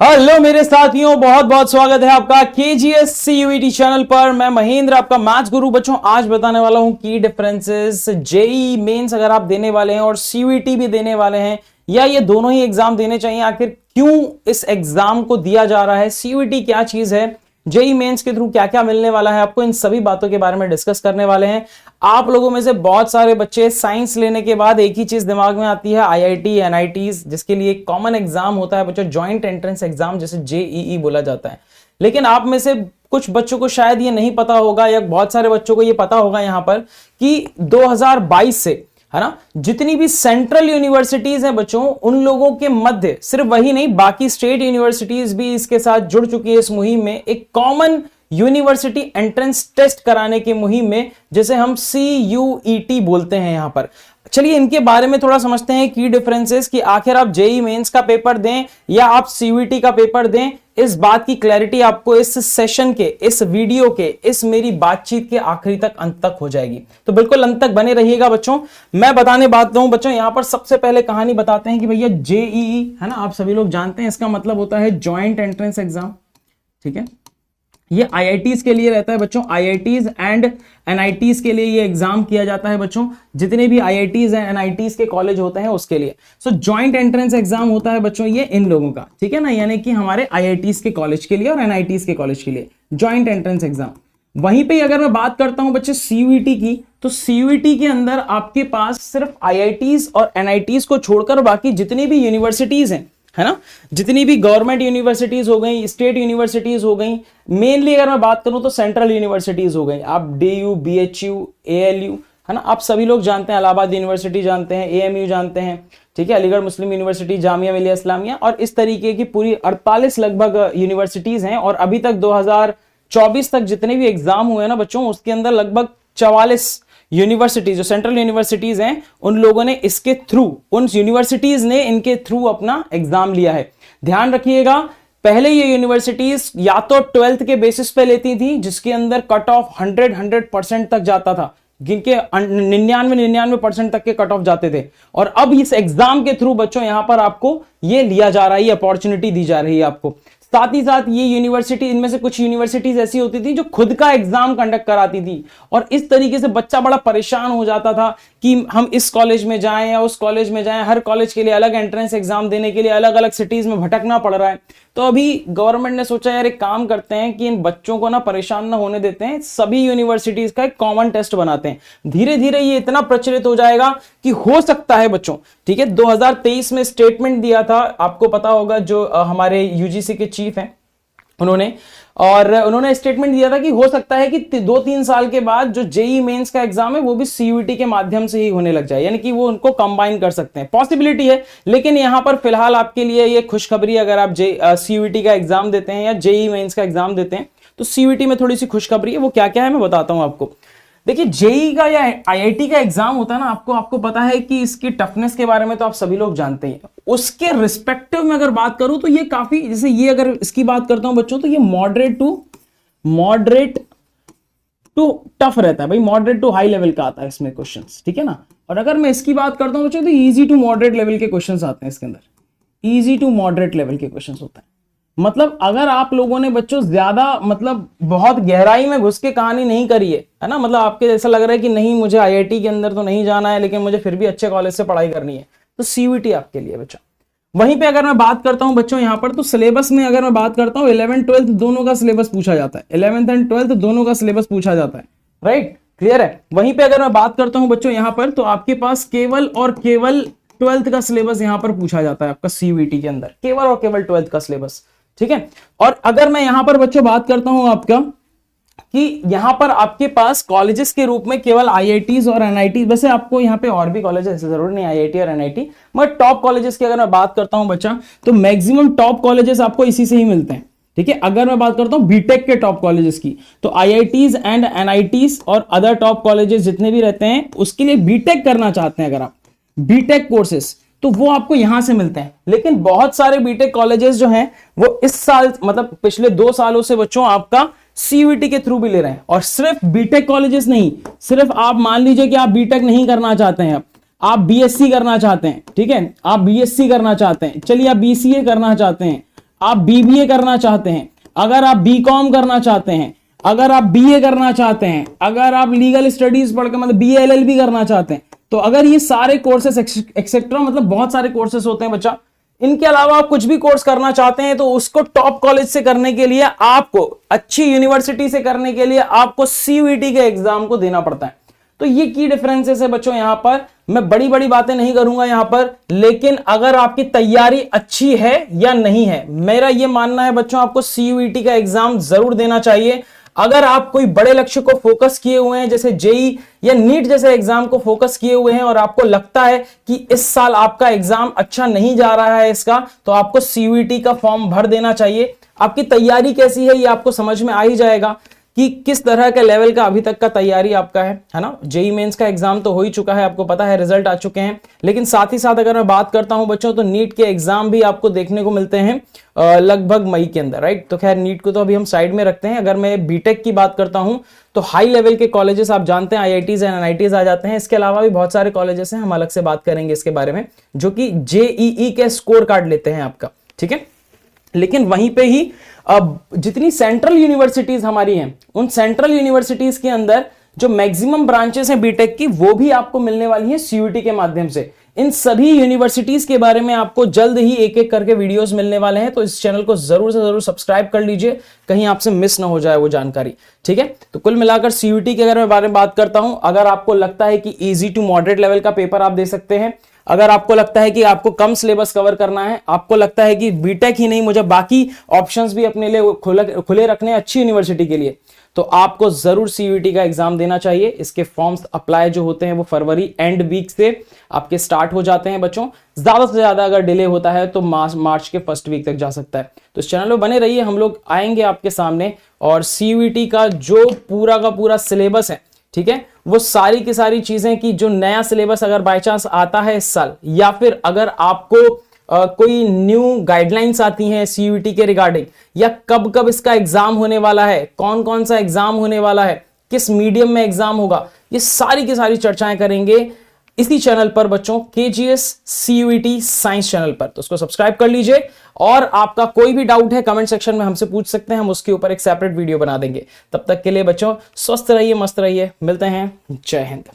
Hello मेरे साथियों, बहुत बहुत स्वागत है आपका केजीएस सीयूईटी चैनल पर। मैं महेंद्र, आपका मैथ्स गुरु। बच्चों, आज बताने वाला हूं की डिफरेंसेस जेई मेंस अगर आप देने वाले हैं और सीयूईटी भी देने वाले हैं, या ये दोनों ही एग्जाम देने चाहिए, आखिर क्यों इस एग्जाम को दिया जा रहा है, सीयूईटी क्या चीज है, जेई मेंस के थ्रू क्या क्या मिलने वाला है आपको, इन सभी बातों के बारे में डिस्कस करने वाले हैं। आप लोगों में से बहुत सारे बच्चे साइंस लेने के बाद एक ही चीज दिमाग में आती है, आईआईटी एनआईटीज, जिसके लिए कॉमन एग्जाम होता है बच्चों, जॉइंट एंट्रेंस एग्जाम, जिसे जेईई बोला जाता है। लेकिन आप में से कुछ बच्चों को शायद ये नहीं पता होगा, या बहुत सारे बच्चों को ये पता होगा यहां पर कि 2022 से, है ना, जितनी भी सेंट्रल यूनिवर्सिटीज हैं बच्चों, उन लोगों के मध्य सिर्फ वही नहीं, बाकी स्टेट यूनिवर्सिटीज भी इसके साथ जुड़ चुकी है इस मुहिम में, एक कॉमन यूनिवर्सिटी एंट्रेंस टेस्ट कराने की मुहिम में, जिसे हम CUET बोलते हैं यहां पर। चलिए इनके बारे में थोड़ा समझते हैं, की डिफरेंसेस, कि आखिर आप जेई मेंस का पेपर दें या आप सीयूईटी का पेपर दें, इस बात की क्लैरिटी आपको इस सेशन के, इस वीडियो के, इस मेरी बातचीत के आखिरी तक, अंत तक हो जाएगी। तो बिल्कुल अंत तक बने रहिएगा बच्चों। मैं बताने बात हूं बच्चों, यहां पर सबसे पहले कहानी बताते हैं कि भैया जेईई, है ना, आप सभी लोग जानते हैं, इसका मतलब होता है जॉइंट एंट्रेंस एग्जाम। ठीक है, ये आईआईटीज के लिए रहता है बच्चों, आईआईटीज एंड एनआईटीज के लिए ये एग्जाम किया जाता है बच्चों, जितने भी आईआईटीज हैं, एनआईटीज के कॉलेज होते हैं उसके लिए। सो जॉइंट एंट्रेंस एग्जाम होता है बच्चों ये इन लोगों का, ठीक है ना, यानी कि हमारे आईआईटीज के कॉलेज के लिए और एनआईटीज के कॉलेज के लिए जॉइंट एंट्रेंस एग्जाम। वहीं पे अगर मैं बात करता हूं बच्चे सीयूईटी की, तो सीयूईटी के अंदर आपके पास सिर्फ आईआईटीज और एनआईटीज को छोड़कर बाकी जितनी भी यूनिवर्सिटीज हैं, है ना, जितनी भी गवर्नमेंट यूनिवर्सिटीज हो गई, स्टेट यूनिवर्सिटीज हो गई, मेनली अगर मैं बात करूं तो सेंट्रल यूनिवर्सिटीज हो गई, आप डीयू, बीएचयू, एएलयू, है ना, आप सभी लोग जानते हैं, इलाहाबाद यूनिवर्सिटी जानते हैं, एएमयू जानते हैं, ठीक है, अलीगढ़ मुस्लिम यूनिवर्सिटी, जामिया मिलिया इस्लामिया, और इस तरीके की पूरी 48 लगभग यूनिवर्सिटीज हैं। और अभी तक 2024 तक जितने भी एग्जाम हुए ना बच्चों, उसके अंदर लगभग 44 यूनिवर्सिटीज, जो सेंट्रल यूनिवर्सिटीज हैं, उन लोगों ने इसके थ्रू, उन यूनिवर्सिटीज ने इनके थ्रू अपना एग्जाम लिया है। ध्यान रखिएगा, पहले ये यूनिवर्सिटीज या तो 12th के बेसिस पे लेती थी, जिसके अंदर कट ऑफ 100% तक जाता था, जिनके 99% तक के कट ऑफ जाते थे। और अब इस एग्जाम के थ्रू बच्चों यहां पर आपको ये लिया जा रहा है, अपॉर्चुनिटी दी जा रही है आपको। साथ ही साथ ये यूनिवर्सिटी, इनमें से कुछ यूनिवर्सिटीज ऐसी होती थी जो खुद का एग्जाम कंडक्ट कराती थी, और इस तरीके से बच्चा बड़ा परेशान हो जाता था कि हम इस कॉलेज में जाएं या उस कॉलेज में जाएं, हर कॉलेज के लिए अलग एंट्रेंस एग्जाम देने के लिए अलग अलग सिटीज में भटकना पड़ रहा है। तो अभी गवर्नमेंट ने सोचा यार एक काम करते हैं कि इन बच्चों को ना परेशान ना होने देते हैं, सभी यूनिवर्सिटीज का एक कॉमन टेस्ट बनाते हैं। धीरे धीरे ये इतना प्रचलित हो जाएगा कि हो सकता है बच्चों, ठीक है, 2023 में स्टेटमेंट दिया था, आपको पता होगा, जो हमारे यूजीसी के चीफ हैं उन्होंने स्टेटमेंट दिया था कि हो सकता है कि 2-3 साल के बाद जो जेई मेंस का एग्जाम है वो भी सीयूईटी के माध्यम से ही होने लग जाए, यानी कि वो उनको कंबाइन कर सकते हैं, पॉसिबिलिटी है। लेकिन यहां पर फिलहाल आपके लिए ये खुशखबरी, अगर आप सीयूईटी का एग्जाम देते हैं या जेई मेंस का एग्जाम देते हैं, तो सीयूईटी में थोड़ी सी खुशखबरी है। वो क्या क्या है मैं बताता हूं आपको। देखिए, जेई का या आईआईटी का एग्जाम होता है ना, आपको पता है कि इसकी टफनेस के बारे में तो आप सभी लोग जानते हैं। उसके रिस्पेक्टिव में अगर बात करूं तो ये काफी, जैसे ये अगर इसकी बात करता हूं बच्चों, तो ये मॉडरेट टू टफ रहता है भाई, मॉडरेट टू हाई लेवल का आता है इसमें क्वेश्चंस, ठीक है ना। और अगर मैं इसकी बात करता हूं बच्चों, तो इजी टू मॉडरेट लेवल के क्वेश्चंस आते हैं इसके अंदर, इजी टू मॉडरेट लेवल के क्वेश्चंस होते हैं। मतलब अगर आप लोगों ने बच्चों ज्यादा, मतलब बहुत गहराई में घुस के कहानी नहीं करी है ना, मतलब आपके ऐसा लग रहा है कि नहीं मुझे आईआईटी के अंदर तो नहीं जाना है, लेकिन मुझे फिर भी अच्छे कॉलेज से पढ़ाई करनी है, तो सीयूईटी आपके लिए बच्चों। वहीं पे अगर मैं बात करता हूं बच्चों यहां पर, तो सिलेबस में अगर मैं बात करता हूं, 11th-12th दोनों का सिलेबस पूछा जाता है, 11th एंड 12th दोनों का सिलेबस पूछा जाता है, राइट, क्लियर है। वहीं पे अगर मैं बात करता हूं बच्चों यहां पर, तो आपके पास केवल और केवल 12th का सिलेबस यहां पर पूछा जाता है आपका सीयूईटी के अंदर, केवल और केवल 12th का सिलेबस, ठीक है। और अगर मैं यहां पर बच्चों बात करता हूं आपका, कि यहां पर आपके पास कॉलेजेस के रूप में केवल आईआईटीज और एनआईटी, वैसे आपको यहां पे और भी कॉलेज ऐसे जरूरी नहीं आईआईटी और एनआईटी, मगर टॉप कॉलेजेस की अगर मैं बात करता हूं बच्चा, तो मैक्सिमम टॉप कॉलेजेस आपको इसी से ही मिलते हैं, ठीक है। अगर मैं बात करता हूं बीटेक के टॉप कॉलेजेस की, तो आईआईटीज एंड एनआईटीज और अदर टॉप कॉलेजेस जितने भी रहते हैं, उसके लिए बीटेक करना चाहते हैं अगर आप, बीटेक कोर्सेस, तो वो आपको यहां से मिलते हैं। लेकिन बहुत सारे बीटेक कॉलेजेस जो हैं वो इस साल, मतलब पिछले 2 सालों से बच्चों आपका सीयूईटी के थ्रू भी ले रहे हैं। और सिर्फ बीटेक कॉलेजेस नहीं, सिर्फ आप मान लीजिए कि आप बीटेक नहीं करना चाहते हैं, आप बीएससी करना चाहते हैं, ठीक है, आप बीएससी करना चाहते हैं, चलिए आप बीसीए करना चाहते हैं, आप बीबीए करना चाहते हैं, अगर आप बीकॉम करना चाहते हैं, अगर आप बीए करना चाहते हैं, अगर आप लीगल स्टडीज पढ़ के मतलब बीए एलएलबी करना चाहते हैं, तो अगर ये सारे कोर्सेस एक्सेट्रा मतलब बहुत सारे कोर्सेस होते हैं बच्चा, इनके अलावा आप कुछ भी कोर्स करना चाहते हैं तो उसको टॉप कॉलेज से करने के लिए, आपको अच्छी यूनिवर्सिटी से करने के लिए आपको सीयूईटी के एग्जाम को देना पड़ता है। तो ये की डिफरेंसेस है बच्चों। यहां पर मैं बड़ी बड़ी बातें नहीं करूंगा यहां पर, लेकिन अगर आपकी तैयारी अच्छी है या नहीं है, मेरा यह मानना है बच्चों आपको सीयूईटी का एग्जाम जरूर देना चाहिए। अगर आप कोई बड़े लक्ष्य को फोकस किए हुए हैं, जैसे जेई या नीट जैसे एग्जाम को फोकस किए हुए हैं, और आपको लगता है कि इस साल आपका एग्जाम अच्छा नहीं जा रहा है इसका, तो आपको सीयूईटी का फॉर्म भर देना चाहिए। आपकी तैयारी कैसी है ये आपको समझ में आ ही जाएगा कि किस तरह के लेवल का अभी तक का तैयारी आपका है ना। जेई मेंस का एग्जाम तो हो ही चुका है, आपको पता है, रिजल्ट आ चुके हैं, लेकिन साथ ही साथ अगर मैं बात करता हूं बच्चों, तो नीट के एग्जाम भी आपको देखने को मिलते हैं लगभग मई के अंदर, राइट। तो खैर नीट को तो अभी हम साइड में रखते हैं। अगर मैं बीटेक की बात करता हूं तो हाई लेवल के कॉलेजेस आप जानते हैं आईआईटीज एंड एनआईटीज आ जाते हैं। इसके अलावा भी बहुत सारे कॉलेजेस हैं, हम अलग से बात करेंगे इसके बारे में, जो कि जेईई के स्कोर कार्ड लेते हैं आपका, ठीक है। लेकिन वहीं पे ही अब जितनी सेंट्रल यूनिवर्सिटीज हमारी हैं, उन सेंट्रल यूनिवर्सिटीज के अंदर जो मैक्सिमम ब्रांचेस हैं बीटेक की, वो भी आपको मिलने वाली हैं सीयूईटी के माध्यम से। इन सभी यूनिवर्सिटीज के बारे में आपको जल्द ही एक एक करके वीडियोस मिलने वाले हैं, तो इस चैनल को जरूर से जरूर सब्सक्राइब कर लीजिए, कहीं आपसे मिस ना हो जाए वो जानकारी, ठीक है। तो कुल मिलाकर सीयूईटी के अगर मैं बारे में बात करता हूं, अगर आपको लगता है कि इजी टू मॉडरेट लेवल का पेपर आप दे सकते हैं, अगर आपको लगता है कि आपको कम सिलेबस कवर करना है, आपको लगता है कि बीटेक ही नहीं, मुझे बाकी ऑप्शंस भी अपने लिए खुले रखने अच्छी यूनिवर्सिटी के लिए, तो आपको जरूर सीयूईटी का एग्जाम देना चाहिए। इसके फॉर्म्स अप्लाई जो होते हैं वो फरवरी एंड वीक से आपके स्टार्ट हो जाते हैं बच्चों। ज्यादा से ज्यादा अगर डिले होता है तो मार्च के फर्स्ट वीक तक जा सकता है। तो इस चैनल में बने रहिए, हम लोग आएंगे आपके सामने और सीयूईटी का जो पूरा का पूरा सिलेबस है, ठीक है, वो सारी की सारी चीजें कि जो नया सिलेबस अगर बाय चांस आता है इस साल, या फिर अगर आपको कोई न्यू गाइडलाइंस आती हैं सीयूईटी के रिगार्डिंग, या कब कब इसका एग्जाम होने वाला है, कौन कौन सा एग्जाम होने वाला है, किस मीडियम में एग्जाम होगा, ये सारी की सारी चर्चाएं करेंगे इसी चैनल पर बच्चों, केजीएस सीयूईटी साइंस चैनल पर। तो उसको सब्सक्राइब कर लीजिए, और आपका कोई भी डाउट है कमेंट सेक्शन में हमसे पूछ सकते हैं, हम उसके ऊपर एक सेपरेट वीडियो बना देंगे। तब तक के लिए बच्चों स्वस्थ रहिए, मस्त रहिए, मिलते हैं, जय हिंद।